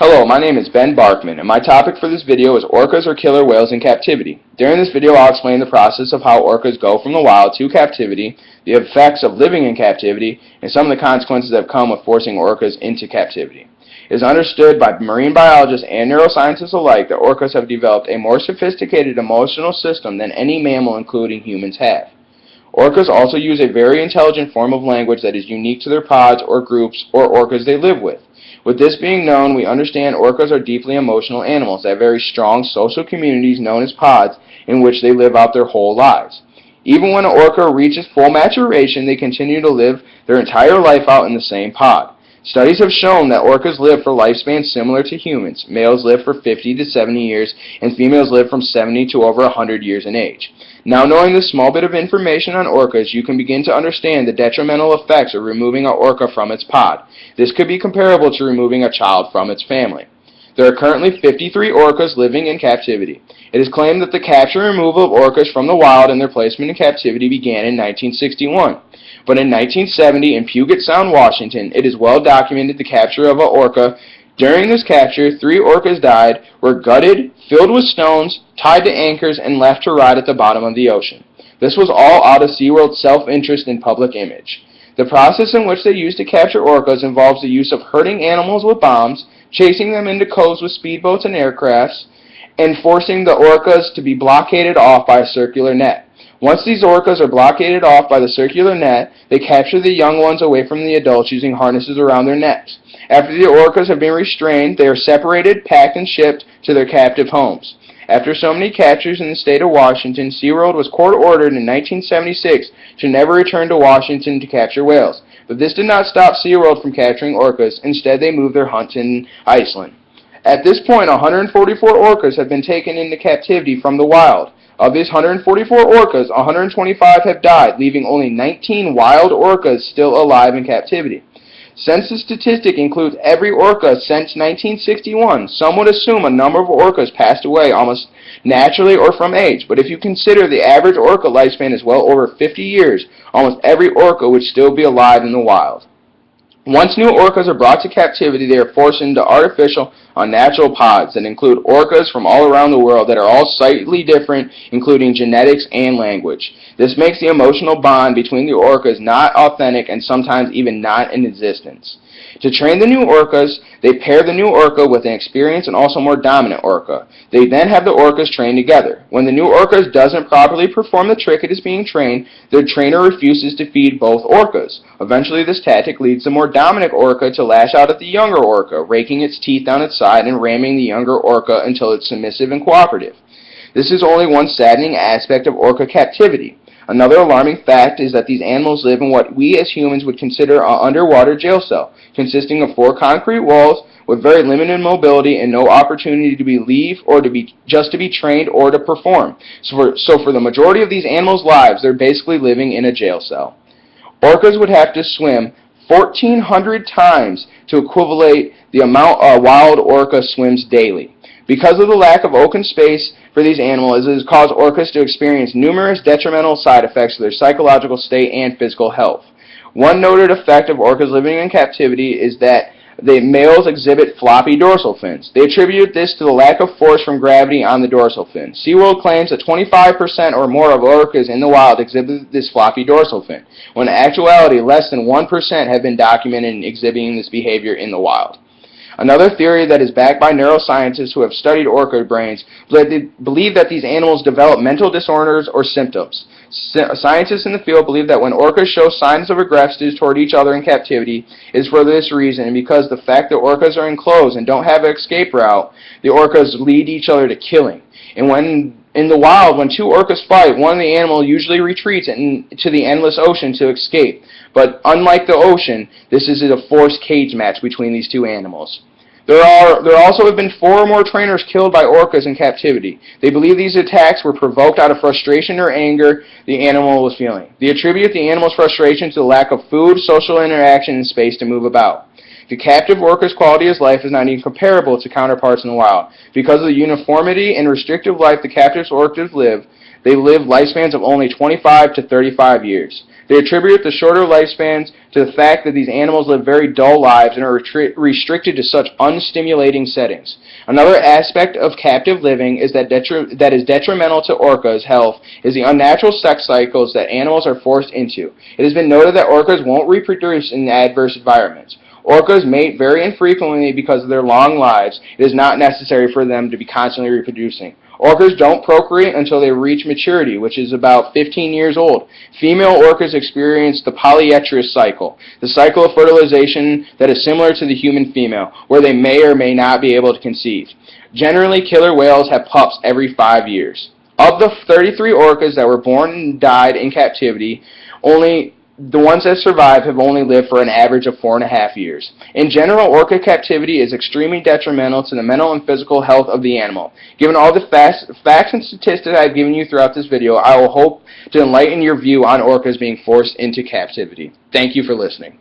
Hello, my name is Ben Barkman, and my topic for this video is orcas or killer whales in captivity. During this video, I'll explain the process of how orcas go from the wild to captivity, the effects of living in captivity, and some of the consequences that come with forcing orcas into captivity. It is understood by marine biologists and neuroscientists alike that orcas have developed a more sophisticated emotional system than any mammal, including humans, have. Orcas also use a very intelligent form of language that is unique to their pods or groups or orcas they live with. With this being known, we understand orcas are deeply emotional animals that have very strong social communities known as pods in which they live out their whole lives. Even when an orca reaches full maturation, they continue to live their entire life out in the same pod. Studies have shown that orcas live for lifespans similar to humans. Males live for 50 to 70 years, and females live from 70 to over 100 years in age. Now, knowing this small bit of information on orcas, you can begin to understand the detrimental effects of removing an orca from its pod. This could be comparable to removing a child from its family. There are currently 53 orcas living in captivity. It is claimed that the capture and removal of orcas from the wild and their placement in captivity began in 1961. But in 1970, in Puget Sound, Washington, it is well documented the capture of an orca. During this capture, 3 orcas died, were gutted, filled with stones, tied to anchors, and left to rot at the bottom of the ocean. This was all out of SeaWorld's self-interest and public image. The process in which they used to capture orcas involves the use of herding animals with bombs, chasing them into coves with speedboats and aircrafts, and forcing the orcas to be blockaded off by a circular net. Once these orcas are blockaded off by the circular net, they capture the young ones away from the adults using harnesses around their necks. After the orcas have been restrained, they are separated, packed, and shipped to their captive homes. After so many captures in the state of Washington, SeaWorld was court-ordered in 1976 to never return to Washington to capture whales. But this did not stop SeaWorld from capturing orcas. Instead, they moved their hunts in Iceland. At this point, 144 orcas have been taken into captivity from the wild. Of these 144 orcas, 125 have died, leaving only 19 wild orcas still alive in captivity. Since the statistic includes every orca since 1961, some would assume a number of orcas passed away almost naturally or from age. But if you consider the average orca lifespan is well over 50 years, almost every orca would still be alive in the wild. Once new orcas are brought to captivity, they are forced into artificial, unnatural pods that include orcas from all around the world that are all slightly different, including genetics and language. This makes the emotional bond between the orcas not authentic and sometimes even not in existence. To train the new orcas, they pair the new orca with an experienced and also more dominant orca. They then have the orcas trained together. When the new orca doesn't properly perform the trick it is being trained, the trainer refuses to feed both orcas. Eventually, this tactic leads the more dominant orca to lash out at the younger orca, raking its teeth down its side and ramming the younger orca until it's submissive and cooperative. This is only one saddening aspect of orca captivity. Another alarming fact is that these animals live in what we as humans would consider an underwater jail cell, consisting of 4 concrete walls with very limited mobility and no opportunity to leave or to be trained or to perform. So for the majority of these animals' lives, they're basically living in a jail cell. Orcas would have to swim 1,400 times to equivalent the amount a wild orca swims daily. Because of the lack of open space for these animals, it has caused orcas to experience numerous detrimental side effects to their psychological state and physical health. One noted effect of orcas living in captivity is that the males exhibit floppy dorsal fins. They attribute this to the lack of force from gravity on the dorsal fin. SeaWorld claims that 25% or more of orcas in the wild exhibit this floppy dorsal fin, when in actuality less than 1% have been documented in exhibiting this behavior in the wild. Another theory that is backed by neuroscientists who have studied orca brains believe that these animals develop mental disorders or symptoms. Scientists in the field believe that when orcas show signs of aggressiveness toward each other in captivity, it is for this reason, and because the fact that orcas are enclosed and don't have an escape route, the orcas lead each other to killing. And when in the wild, when 2 orcas fight, one of the animals usually retreats into the endless ocean to escape. But unlike the ocean, this is a forced cage match between these 2 animals. There also have been 4 or more trainers killed by orcas in captivity. They believe these attacks were provoked out of frustration or anger the animal was feeling. They attribute the animal's frustration to the lack of food, social interaction, and space to move about. The captive orca's quality of life is not even comparable to counterparts in the wild. Because of the uniformity and restrictive life the captive orcas live, they live lifespans of only 25 to 35 years. They attribute the shorter lifespans to the fact that these animals live very dull lives and are restricted to such unstimulating settings. Another aspect of captive living is that is detrimental to orcas' health is the unnatural sex cycles that animals are forced into. It has been noted that orcas won't reproduce in adverse environments. Orcas mate very infrequently because of their long lives. It is not necessary for them to be constantly reproducing. Orcas don't procreate until they reach maturity, which is about 15 years old. Female orcas experience the polyestrous cycle, the cycle of fertilization that is similar to the human female, where they may or may not be able to conceive. Generally, killer whales have pups every 5 years. Of the 33 orcas that were born and died in captivity, only the ones that survive have only lived for an average of 4.5 years. In general, orca captivity is extremely detrimental to the mental and physical health of the animal. Given all the facts and statistics I've given you throughout this video, I will hope to enlighten your view on orcas being forced into captivity. Thank you for listening.